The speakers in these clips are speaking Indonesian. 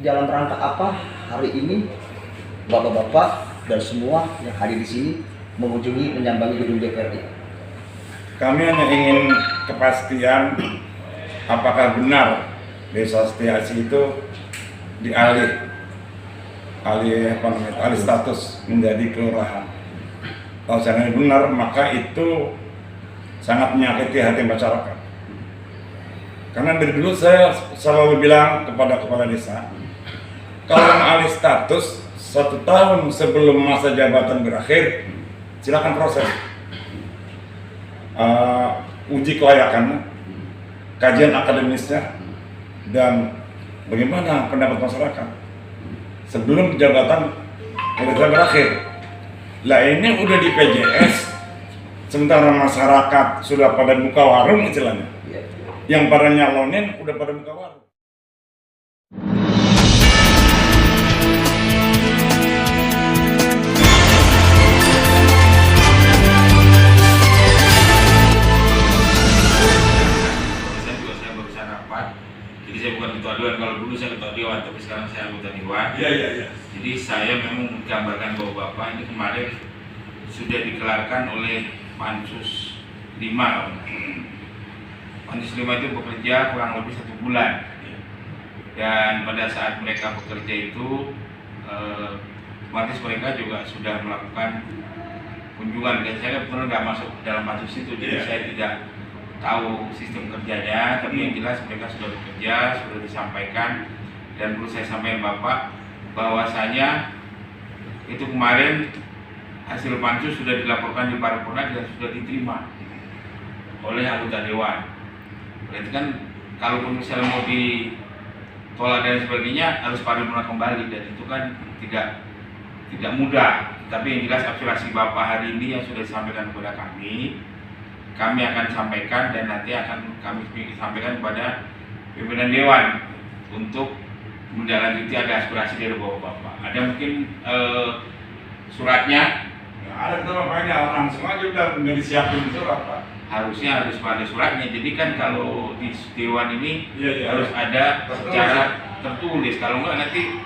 dalam rangka apa hari ini bapak-bapak dan semua yang hadir di sini mengunjungi menyambangi gedung DPRD? Kami hanya ingin kepastian apakah benar Desa Setiasi itu alih status menjadi kelurahan. Kalau seandainya benar, maka itu sangat menyakiti hati masyarakat. Karena dari dulu saya selalu bilang kepada kepala desa, kalau alih status 1 tahun sebelum masa jabatan berakhir, silakan proses uji kelayakannya, kajian akademisnya, dan bagaimana pendapat masyarakat sebelum jabatan berakhir. Lah ini udah di PJS, sementara masyarakat sudah pada buka warung istilahnya. Yang pada nyalonin udah pada buka warung. Jadi saya bukan ketua dewan, kalau dulu saya ketua dewan, tapi sekarang saya anggota dewan. Iya. Jadi saya memang menggambarkan bahwa Bapak ini kemarin sudah dikelarkan oleh Pansus 5. Pansus 5 itu bekerja kurang lebih 1 bulan. Dan pada saat mereka bekerja itu, otomatis mereka juga sudah melakukan kunjungan. Dan saya benar nggak masuk dalam pansus itu, jadi saya tidak tahu sistem kerjanya, tapi yang jelas mereka sudah bekerja, sudah disampaikan, dan perlu saya sampaikan Bapak bahwasanya itu kemarin hasil pansus sudah dilaporkan di paripurna dan sudah diterima oleh anggota dewan. Berarti kan kalaupun misalnya mau ditolak dan sebagainya harus paripurna kembali, dan itu kan tidak mudah. Tapi yang jelas aspirasi Bapak hari ini yang sudah disampaikan kepada kami akan sampaikan dan nanti akan kami sampaikan kepada pimpinan dewan untuk menindaklanjuti ada aspirasi dari bapak-bapak. Ada mungkin suratnya? Ya, ada tuh makanya orang semua juga udah disiapin surat Pak. Harusnya harus ada suratnya. Jadi kan kalau di dewan ini harus ada secara tertulis. Kalau enggak nanti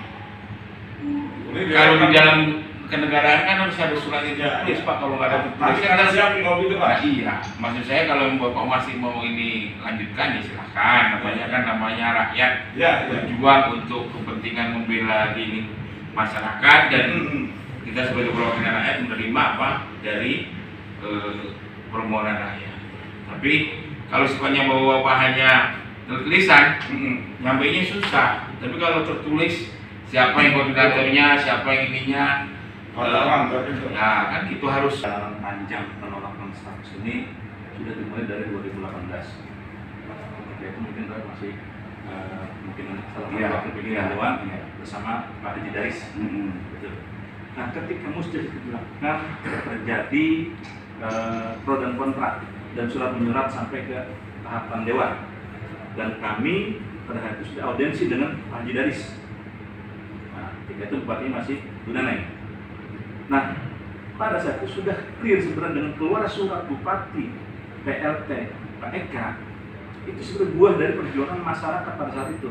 kalau di dalam kenegaraan kan harus ada suratnya tertulis Pak. Kalau nggak ada tertulis kan ada siapin kalau gitu Pak. Nah, iya, maksud saya kalau Bapak masih mau ini lanjutkan ya silahkan. Namanya rakyat berjuang untuk kepentingan membela ini masyarakat, dan kita sebagai perwakilan rakyat menerima apa dari permohonan rakyat. Tapi kalau sifatnya bahwa Bapak hanya tulisan, nyampainya susah. Tapi kalau tertulis siapa yang koordinatornya, siapa yang ininya, ya kan gitu harus. Jalan panjang penolakan status ini sudah dimulai dari 2018. Ketika itu mungkin saya masih mungkin salah satu wakil pimpinan dewan bersama Pak Haji Daris. Nah, ketika musdih dilakukan terjadi pro dan kontra dan surat menyurat sampai ke tahapan dewan, dan kami pada hari itu sudah audiensi dengan Pak Haji Daris. Nah, ketika itu bupati masih Dunaneng. Nah, pada saat itu sudah clear sebenarnya dengan keluar surat bupati PLT Pak Eka, itu sebenarnya buah dari perjuangan masyarakat pada saat itu.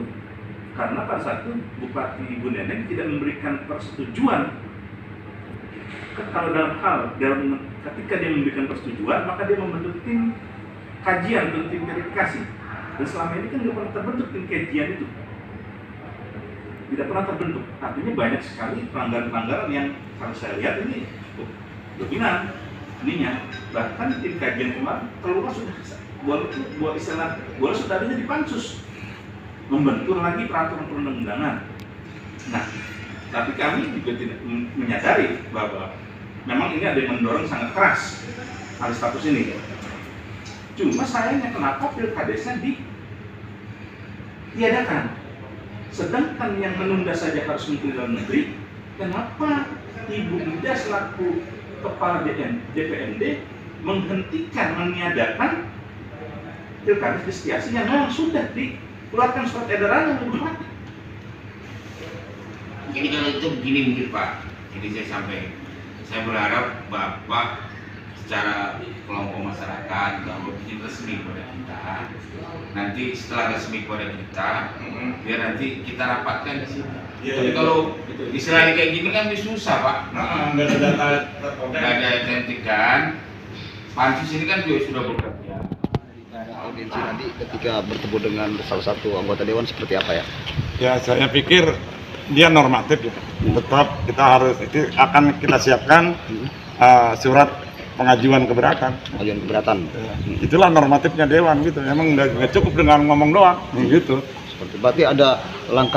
Karena pada saat itu Bupati Ibu Neneng tidak memberikan persetujuan. Kalau ketika dia memberikan persetujuan, maka dia membentuk tim kajian dan tim verifikasi. Dan selama ini kan tidak pernah terbentuk tim kajian itu. Tidak pernah terbentuk. Artinya banyak sekali pelanggaran-pelanggaran yang kalau saya lihat ini cukup dominan ininya. Bahkan tim kajian kemarin keluar sudah buat istilah boleh sudah adanya di pansus, membentur lagi peraturan perundang-undangan. Nah, tapi kami juga tidak menyadari bahwa memang ini ada yang mendorong sangat keras alih status ini. Cuma sayangnya kenapa pilkadesnya ditiadakan, sedangkan yang menunda saja harus Menteri Dalam Negeri. Kenapa Ibu Ida selaku Kepala DPRD menghentikan, meniadakan pilkades di Setiasi yang memang sudah dikeluarkan surat edaran yang Bupati? Jadi kalau itu begini mungkin Pak, jadi saya berharap Bapak secara kelompok masyarakat atau izin resmi kepada kita. Nanti setelah resmi kepada kita, biar nanti kita rapatkan di sini. Tapi kalau istilahnya kayak gini kan susah Pak. Nggak ada data. Nggak ada identikan. Pansus ini kan juga sudah bekerja. Audiensi nanti ketika bertemu dengan salah satu anggota dewan seperti apa ya? Ya saya pikir dia normatif ya. Tetap kita harus itu akan kita siapkan surat pengajuan keberatan. Ajuan keberatan. Itulah normatifnya dewan gitu. Emang nggak cukup dengan ngomong doang gitu. Seperti berarti ada langkah